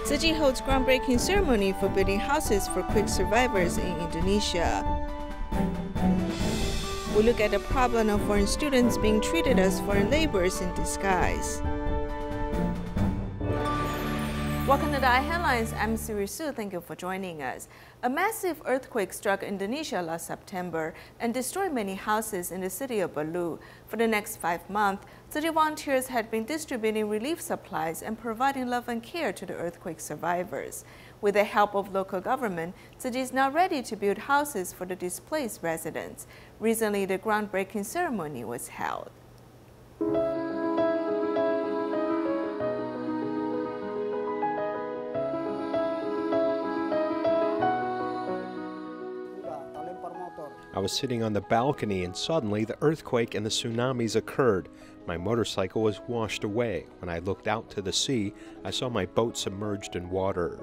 Tzu Chi holds groundbreaking ceremony for building houses for quake survivors in Indonesia. We look at the problem of foreign students being treated as foreign laborers in disguise. Welcome to DaAi Headlines. I'm Su. Thank you for joining us. A massive earthquake struck Indonesia last September and destroyed many houses in the city of Palu. For the next 5 months, Tzu Chi volunteers had been distributing relief supplies and providing love and care to the earthquake survivors. With the help of local government, Tzu Chi is now ready to build houses for the displaced residents. Recently, the groundbreaking ceremony was held. I was sitting on the balcony and suddenly the earthquake and the tsunamis occurred. My motorcycle was washed away. When I looked out to the sea, I saw my boat submerged in water.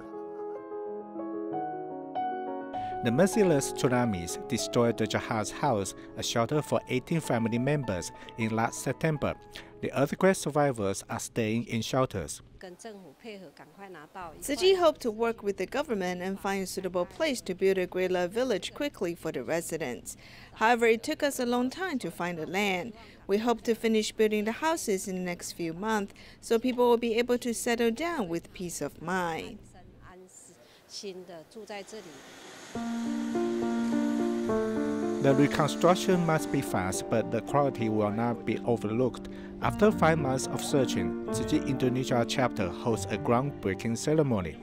The merciless tsunamis destroyed the Jaha's house, a shelter for 18 family members, in last September. The earthquake survivors are staying in shelters. Tzu Chi hoped to work with the government and find a suitable place to build a guerrilla village quickly for the residents. However, it took us a long time to find the land. We hope to finish building the houses in the next few months so people will be able to settle down with peace of mind. The reconstruction must be fast, but the quality will not be overlooked. After 5 months of searching, Tzu Chi Indonesia chapter hosts a groundbreaking ceremony.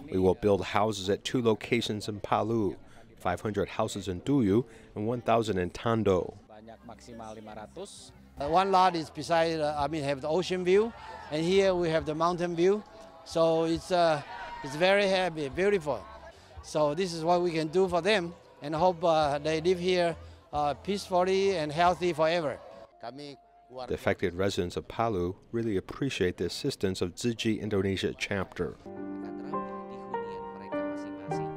We will build houses at 2 locations in Palu, 500 houses in Duyu and 1,000 in Tando. One lot is beside, have the ocean view, and here we have the mountain view. So it's very happy, beautiful. So this is what we can do for them, and hope they live here peacefully and healthy forever. The affected residents of Palu really appreciate the assistance of Tzu Chi Indonesia chapter.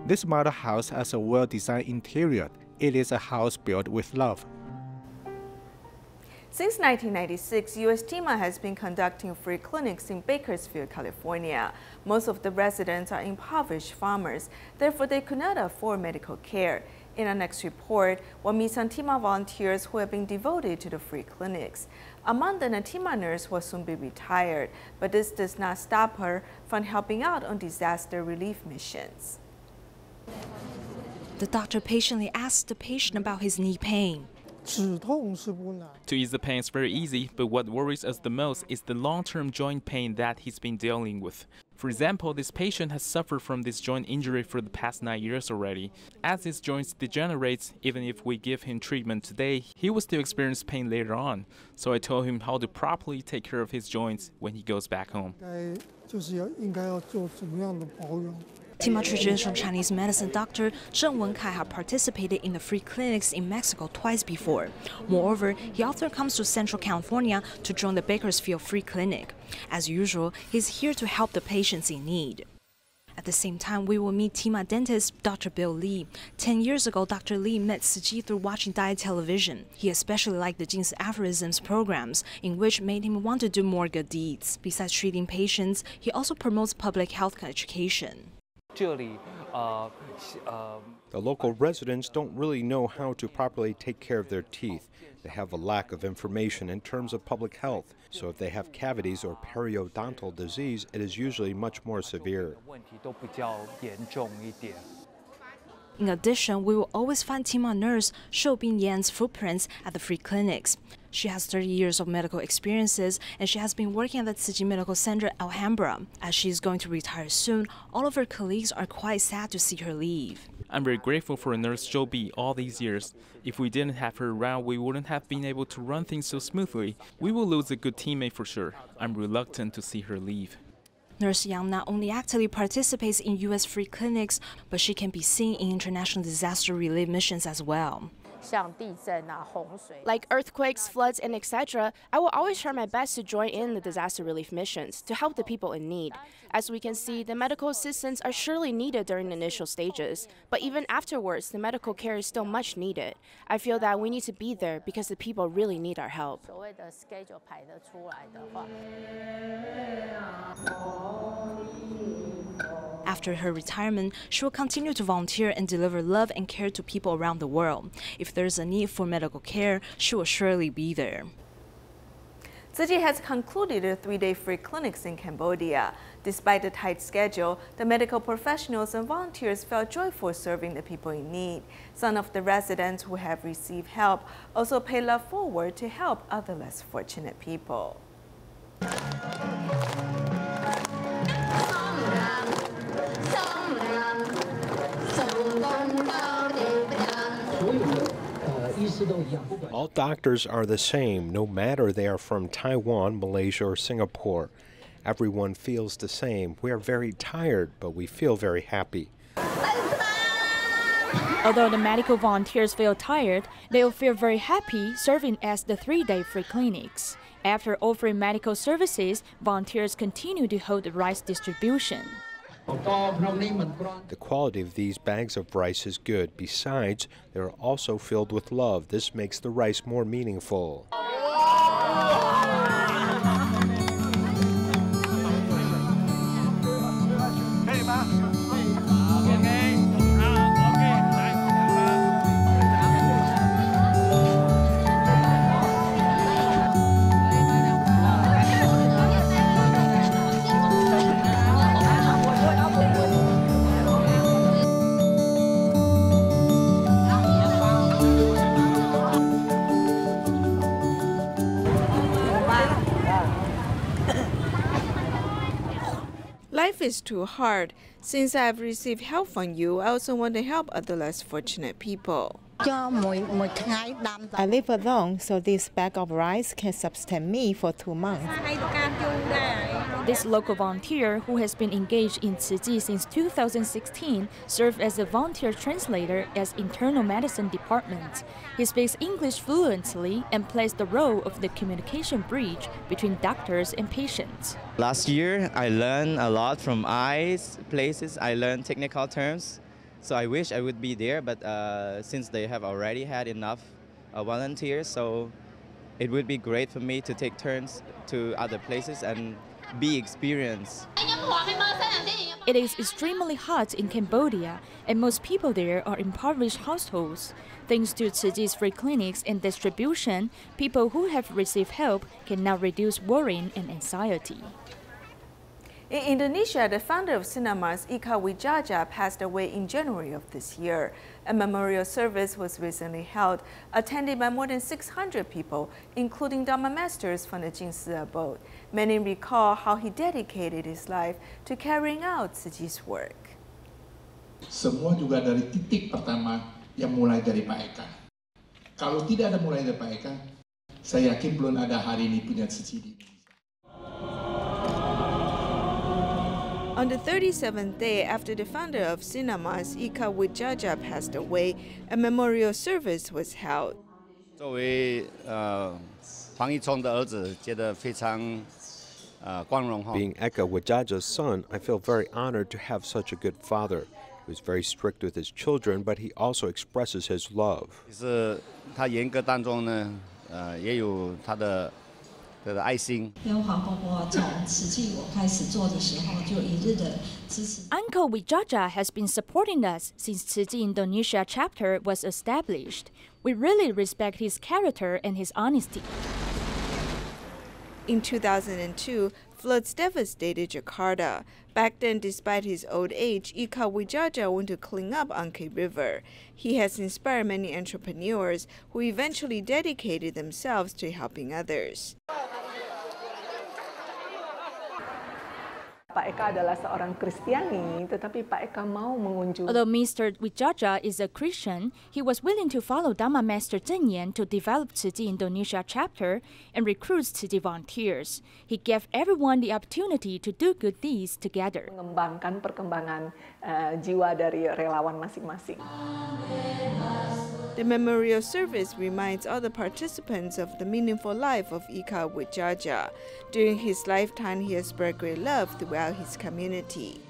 This model house has a well-designed interior. It is a house built with love. Since 1996, U.S. TEMA has been conducting free clinics in Bakersfield, California. Most of the residents are impoverished farmers, therefore they could not afford medical care. In our next report, we'll meet some TEMA volunteers who have been devoted to the free clinics. Among them, a TEMA nurse will soon be retired, but this does not stop her from helping out on disaster relief missions. The doctor patiently asks the patient about his knee pain. To ease the pain is very easy, but what worries us the most is the long-term joint pain that he's been dealing with. For example, this patient has suffered from this joint injury for the past 9 years already. As his joints degenerate, even if we give him treatment today, he will still experience pain later on. So I told him how to properly take care of his joints when he goes back home. TEMA traditional Chinese medicine doctor Zheng Wenkai had participated in the free clinics in Mexico twice before. Moreover, he often comes to Central California to join the Bakersfield Free Clinic. As usual, he's here to help the patients in need. At the same time, we will meet TEMA dentist Dr. Bill Lee. 10 years ago, Dr. Lee met Tzu Chi through watching DaAi television. He especially liked the Jin's aphorisms programs, in which made him want to do more good deeds. Besides treating patients, he also promotes public health education. The local residents don't really know how to properly take care of their teeth. They have a lack of information in terms of public health, so if they have cavities or periodontal disease, it is usually much more severe. In addition, we will always find TEMA nurse Shoubin Yan's footprints at the free clinics. She has 30 years of medical experiences, and she has been working at the Tzu Chi Medical Center, Alhambra. As she is going to retire soon, all of her colleagues are quite sad to see her leave. I'm very grateful for Nurse Shoubin all these years. If we didn't have her around, we wouldn't have been able to run things so smoothly. We will lose a good teammate for sure. I'm reluctant to see her leave. Nurse Yang not only actively participates in U.S. free clinics, but she can be seen in international disaster relief missions as well. Like earthquakes, floods, and etc., I will always try my best to join in the disaster relief missions to help the people in need. As we can see, the medical assistance are surely needed during the initial stages, but even afterwards, the medical care is still much needed. I feel that we need to be there because the people really need our help. After her retirement, she will continue to volunteer and deliver love and care to people around the world. If there's a need for medical care, she will surely be there. Tzu Chi has concluded the 3-day free clinics in Cambodia. Despite the tight schedule, the medical professionals and volunteers felt joyful serving the people in need. Some of the residents who have received help also pay love forward to help other less fortunate people. All doctors are the same, no matter they are from Taiwan, Malaysia, or Singapore. Everyone feels the same. We are very tired, but we feel very happy. Although the medical volunteers feel tired, they will feel very happy serving as the 3-day free clinics. After offering medical services, volunteers continue to hold the rice distribution. The quality of these bags of rice is good. Besides, they are also filled with love. This makes the rice more meaningful. Life is too hard. Since I have received help from you, I also want to help other less fortunate people. I live alone, so this bag of rice can sustain me for 2 months. This local volunteer, who has been engaged in Tzu Chi since 2016, served as a volunteer translator at Internal Medicine Department. He speaks English fluently and plays the role of the communication bridge between doctors and patients. Last year, I learned a lot from eyes, places. I learned technical terms. So I wish I would be there, but since they have already had enough volunteers, so it would be great for me to take turns to other places and be experienced. It is extremely hot in Cambodia, and most people there are impoverished households. Thanks to Tzu Chi's free clinics and distribution, people who have received help can now reduce worrying and anxiety. In Indonesia, the founder of cinemas, Ika Wijaya, passed away in January of this year. A memorial service was recently held, attended by more than 600 people, including Dharma masters from the Jingsi abode. Many recall how he dedicated his life to carrying out Tzu Chi's work. Semua juga dari titik pertama yang mulai dari Pak Eka. Kalau tidak ada mulai dari Pak Eka, saya yakin belum ada hari ini punya Tzu Chi di Indonesia. On the 37th day after the founder of cinemas, Ika Wijaya, passed away, a memorial service was held. 作为黄一聪的儿子，觉得非常光荣哈。 Being Eka Wijaja's son, I feel very honored to have such a good father. He was very strict with his children, but he also expresses his love. 就是他严格当中呢，也有他的爱心。 Uncle Wijaya has been supporting us since Tzu Chi Indonesia chapter was established. We really respect his character and his honesty. In 2002, floods devastated Jakarta. Back then, despite his old age, Ika Wijaya went to clean up Angke River. He has inspired many entrepreneurs who eventually dedicated themselves to helping others. Pak Eka adalah seorang Kristiani, tetapi Pak Eka mau mengunjungi. Although Mr. Wijaya is a Christian, he was willing to follow Dharma Master Zhen Yan to develop Tzu Chi Indonesia chapter and recruit Tzu Chi volunteers. He gave everyone the opportunity to do good deeds together. Mengembangkan perkembangan jiwa dari relawan masing-masing. The memorial service reminds all the participants of the meaningful life of Ika Wijaya. During his lifetime, he has spread great love throughout his community.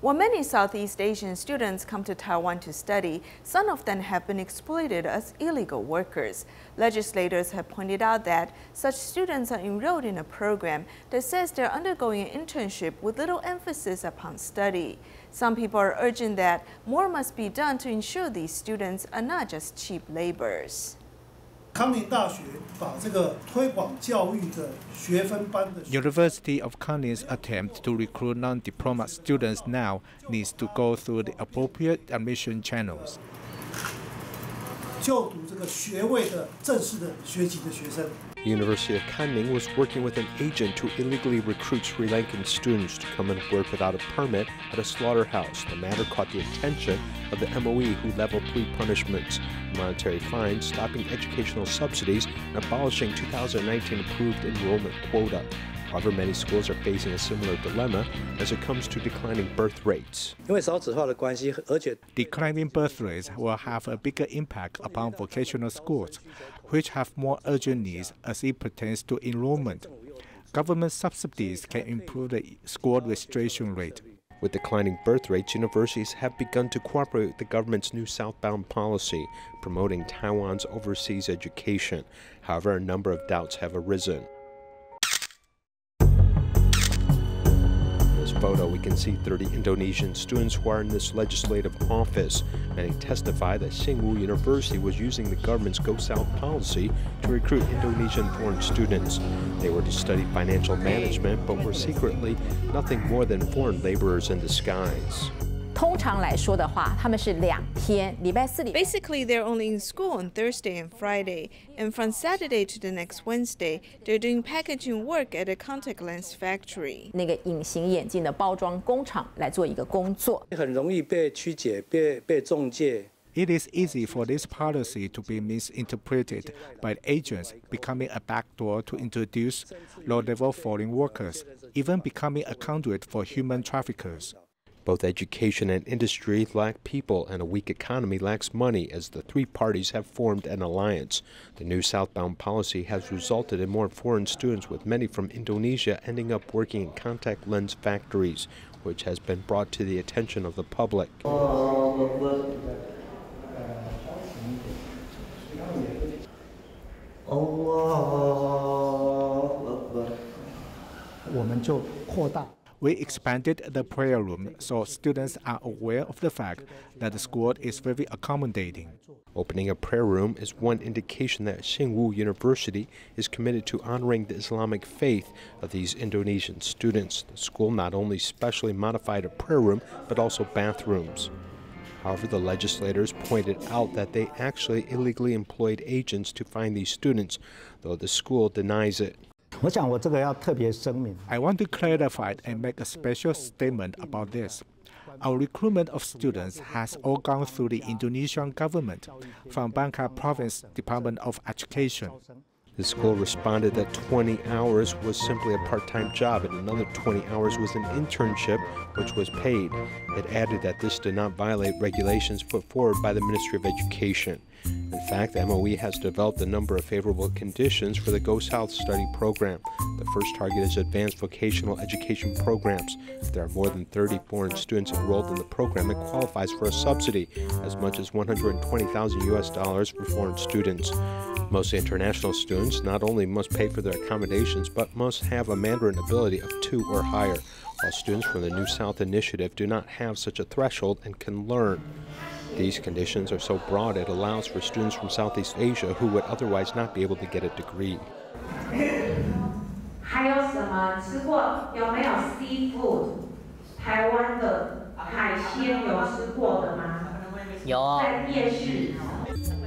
While many Southeast Asian students come to Taiwan to study, some of them have been exploited as illegal workers. Legislators have pointed out that such students are enrolled in a program that says they're undergoing an internship with little emphasis upon study. Some people are urging that more must be done to ensure these students are not just cheap laborers. University of Kanning's attempt to recruit non-diploma students now needs to go through the appropriate admission channels. The University of Kanning was working with an agent to illegally recruit Sri Lankan students to come and work without a permit at a slaughterhouse. The matter caught the attention of the MOE, who leveled 3 punishments: monetary fines, stopping educational subsidies, and abolishing 2019 approved enrollment quota. However, many schools are facing a similar dilemma as it comes to declining birth rates. Declining birth rates will have a bigger impact upon vocational schools, which have more urgent needs as it pertains to enrollment. Government subsidies can improve the school registration rate. With declining birth rates, universities have begun to cooperate with the government's new southbound policy, promoting Taiwan's overseas education. However, a number of doubts have arisen. Photo, we can see 30 Indonesian students who are in this legislative office. Many testify that Tsinghua University was using the government's Go South policy to recruit Indonesian foreign students. They were to study financial management, but were secretly nothing more than foreign laborers in disguise. Basically, they're only in school on Thursday and Friday, and from Saturday to the next Wednesday, they're doing packaging work at a contact lens factory. It is easy for this policy to be misinterpreted by agents, becoming a backdoor to introduce low-level foreign workers, even becoming a conduit for human traffickers. Both education and industry lack people, and a weak economy lacks money, as the 3 parties have formed an alliance. The new southbound policy has resulted in more foreign students, with many from Indonesia ending up working in contact lens factories, which has been brought to the attention of the public. We expanded the prayer room so students are aware of the fact that the school is very accommodating. Opening a prayer room is one indication that Tsinghua University is committed to honoring the Islamic faith of these Indonesian students. The school not only specially modified a prayer room, but also bathrooms. However, the legislators pointed out that they actually illegally employed agents to find these students, though the school denies it. I want to clarify and make a special statement about this. Our recruitment of students has all gone through the Indonesian government, from Bangka Province Department of Education. The school responded that 20 hours was simply a part-time job and another 20 hours was an internship, which was paid. It added that this did not violate regulations put forward by the Ministry of Education. In fact, the MOE has developed a number of favorable conditions for the Go South study program. The first target is advanced vocational education programs. If there are more than 30 foreign students enrolled in the program, it qualifies for a subsidy, as much as $120,000 for foreign students. Most international students not only must pay for their accommodations, but must have a Mandarin ability of 2 or higher, while students from the New South Initiative do not have such a threshold and can learn. These conditions are so broad it allows for students from Southeast Asia who would otherwise not be able to get a degree.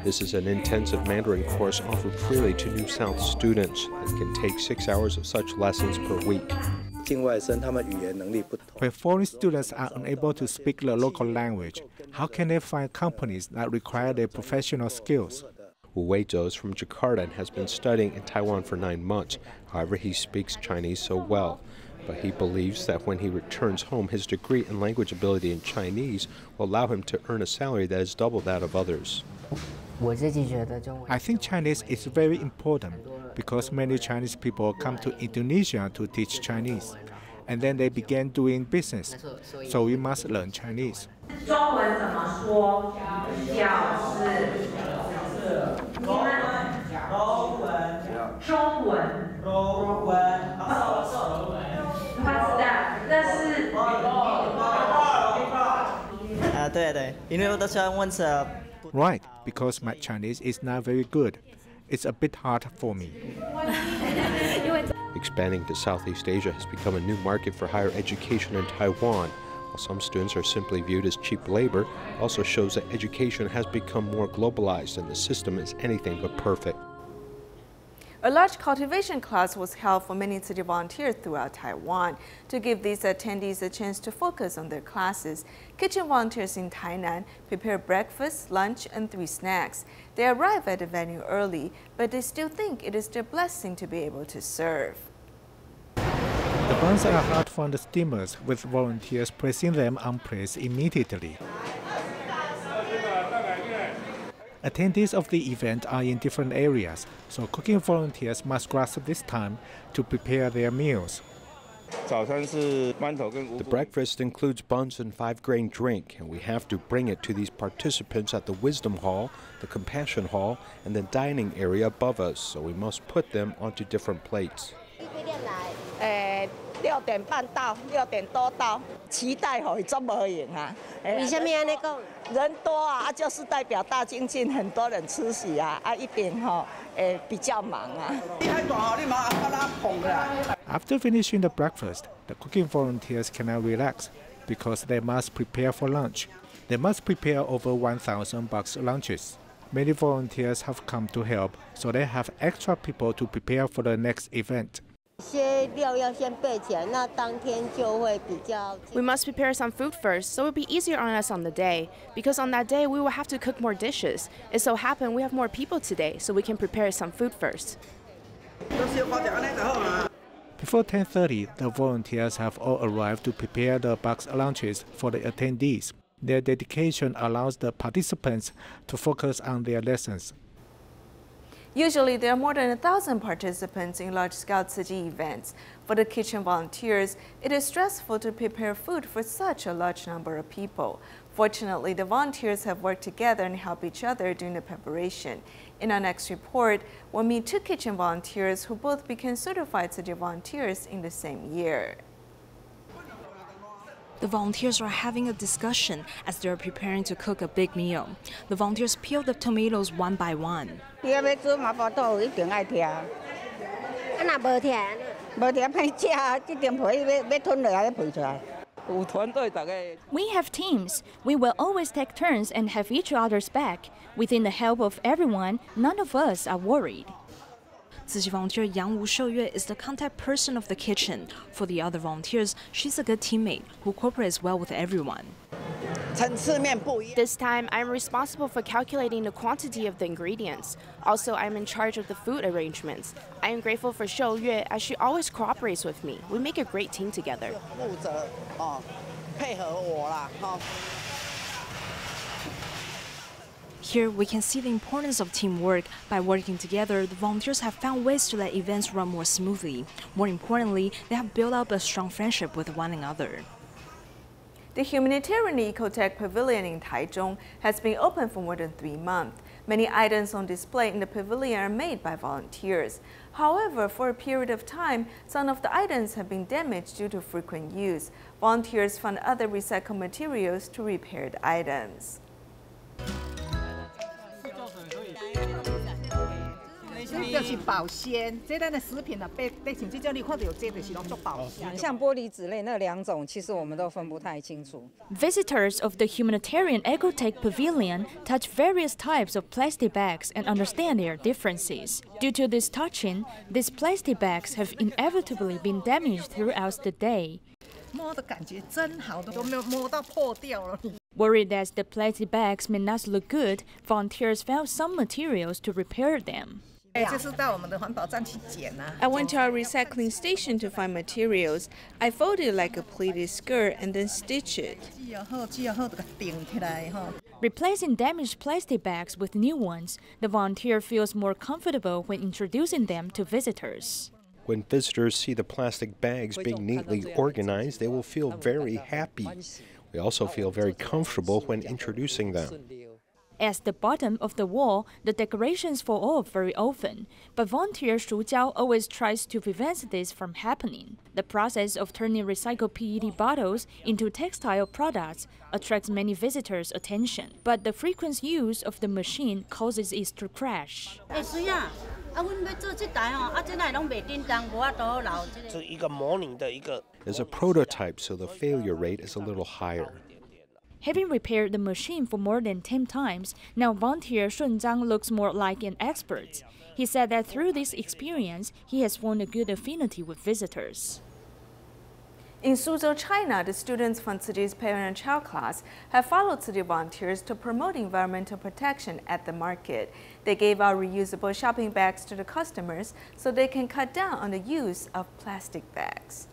This is an intensive Mandarin course offered freely to New South students. It can take 6 hours of such lessons per week. When foreign students are unable to speak the local language, how can they find companies that require their professional skills? Wu Weizhou is from Jakarta and has been studying in Taiwan for 9 months. However, he speaks Chinese so well. But he believes that when he returns home, his degree and language ability in Chinese will allow him to earn a salary that is double that of others. I think Chinese is very important because many Chinese people come to Indonesia to teach Chinese. and then they began doing business. So we must learn Chinese. Right, because my Chinese is not very good. It's a bit hard for me. Expanding to Southeast Asia has become a new market for higher education in Taiwan. While some students are simply viewed as cheap labor, it also shows that education has become more globalized and the system is anything but perfect. A large cultivation class was held for many Tzu Chi volunteers throughout Taiwan. To give these attendees a chance to focus on their classes, kitchen volunteers in Tainan prepare breakfast, lunch, and 3 snacks. They arrive at the venue early, but they still think it is their blessing to be able to serve. The buns are hot from the steamers, with volunteers pressing them on plates immediately. Attendees of the event are in different areas, so cooking volunteers must grasp this time to prepare their meals. The breakfast includes buns and 5-grain drink, and we have to bring it to these participants at the Wisdom Hall, the Compassion Hall, and the dining area above us, so we must put them onto different plates. 6点半到，6点多到，期待可以这么赢啊！为什么安尼讲？人多啊，就是代表大精进，很多人出席啊，一定比较忙啊。After finishing the breakfast, the cooking volunteers cannot relax because they must prepare for lunch. They must prepare over 1,000 box lunches. Many volunteers have come to help, so they have extra people to prepare for the next event. We must prepare some food first, so it will be easier on us on the day. Because on that day, we will have to cook more dishes. It so happened we have more people today, so we can prepare some food first. Before 10:30, the volunteers have all arrived to prepare the box lunches for the attendees. Their dedication allows the participants to focus on their lessons. Usually, there are more than 1,000 participants in large-scale Tzu Chi events. For the kitchen volunteers, it is stressful to prepare food for such a large number of people. Fortunately, the volunteers have worked together and helped each other during the preparation. In our next report, we'll meet 2 kitchen volunteers who both became certified Tzu Chi volunteers in the same year. The volunteers are having a discussion as they are preparing to cook a big meal. The volunteers peel the tomatoes one by one. We have teams. We will always take turns and have each other's back. Within the help of everyone, none of us are worried. Tzu Chi volunteer Yang Wu Shouyue is the contact person of the kitchen. For the other volunteers, she's a good teammate who cooperates well with everyone. This time, I'm responsible for calculating the quantity of the ingredients. Also, I'm in charge of the food arrangements. I am grateful for Shouyue as she always cooperates with me. We make a great team together. Here, we can see the importance of teamwork. By working together, the volunteers have found ways to let events run more smoothly. More importantly, they have built up a strong friendship with one another. The Humanitarian Ecotech Pavilion in Taichung has been open for more than 3 months. Many items on display in the pavilion are made by volunteers. However, for a period of time, some of the items have been damaged due to frequent use. Volunteers found other recycled materials to repair the items. 就是保鲜，这咱的食品啊，被像这种你看到有这就是拢做保鲜。像玻璃纸类那2种，其实我们都分不太清楚。 Visitors of the Humanitarian Ecotech Pavilion touch various types of plastic bags and understand their differences. Due to this touching, these plastic bags have inevitably been damaged throughout the day. 摸的感觉真好，都没有摸到破掉了。 Worried that the plastic bags may not look good, volunteers found some materials to repair them. 就是到我们的环保站去捡啊。 I went to our recycling station to find materials. I folded it like a pleated skirt and then stitched it. Replacing damaged plastic bags with new ones, the volunteer feels more comfortable when introducing them to visitors. When visitors see the plastic bags being neatly organized, they will feel very happy. We also feel very comfortable when introducing them. At the bottom of the wall, the decorations fall off very often, but volunteer Shu Jiao always tries to prevent this from happening. The process of turning recycled PET bottles into textile products attracts many visitors' attention, but the frequent use of the machine causes it to crash. It's a prototype, so the failure rate is a little higher. Having repaired the machine for more than 10 times, now volunteer Shun Zhang looks more like an expert. He said that through this experience, he has formed a good affinity with visitors. In Suzhou, China, the students from Tzu Chi's parent and child class have followed Tzu Chi volunteers to promote environmental protection at the market. They gave out reusable shopping bags to the customers so they can cut down on the use of plastic bags.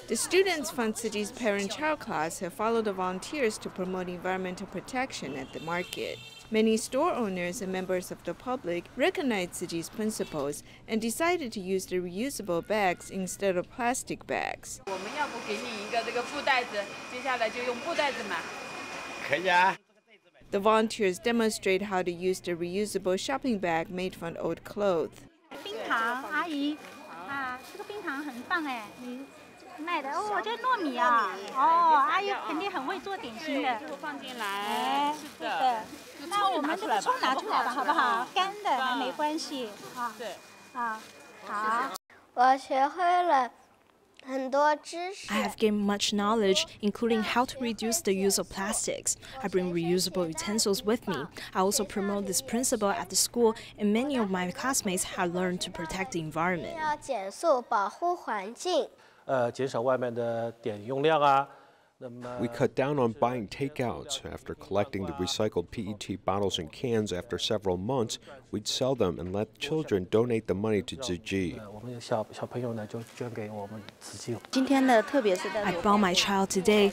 The students from Tzu Chi's parent-child class have followed the volunteers to promote environmental protection at the market. Many store owners and members of the public recognized Tzu Chi's principles and decided to use the reusable bags instead of plastic bags. The volunteers demonstrate how to use the reusable shopping bag made from old clothes. 卖的哦，这糯米啊，哦，阿姨肯定很会做点心的。放进来，是的。那我们这个葱拿出来吧，好不好？干的还没关系啊。对。啊，好。我学会了很多知识。 I have gained much knowledge, including how to reduce the use of plastics. I bring reusable utensils with me. I also promote this principle at the school, and many of my classmates have learned to protect the environment. 要减速，保护环境。 减少外面的点用量啊。 We cut down on buying takeouts. After collecting the recycled PET bottles and cans after several months, we'd sell them and let children donate the money to Tzu Chi. 我们小朋友呢就捐给我们慈济。 I bought my child today.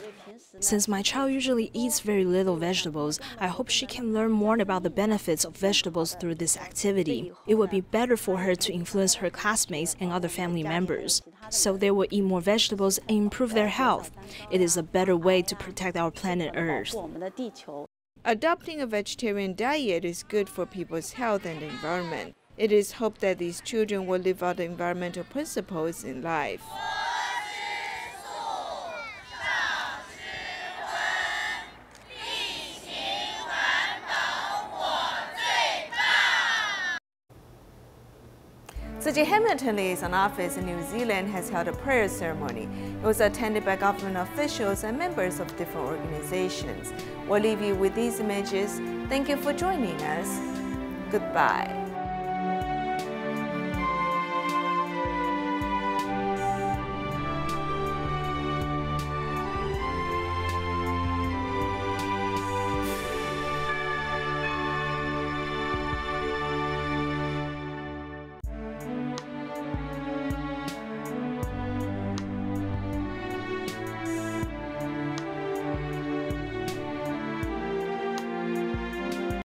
Since my child usually eats very little vegetables, I hope she can learn more about the benefits of vegetables through this activity. It would be better for her to influence her classmates and other family members, so they will eat more vegetables and improve their health. It is a better way to protect our planet Earth. Adopting a vegetarian diet is good for people's health and the environment. It is hoped that these children will live out the environmental principles in life. Tzu Chi Hamilton Liaison Office in New Zealand has held a prayer ceremony. It was attended by government officials and members of different organizations. We'll leave you with these images. Thank you for joining us. Goodbye.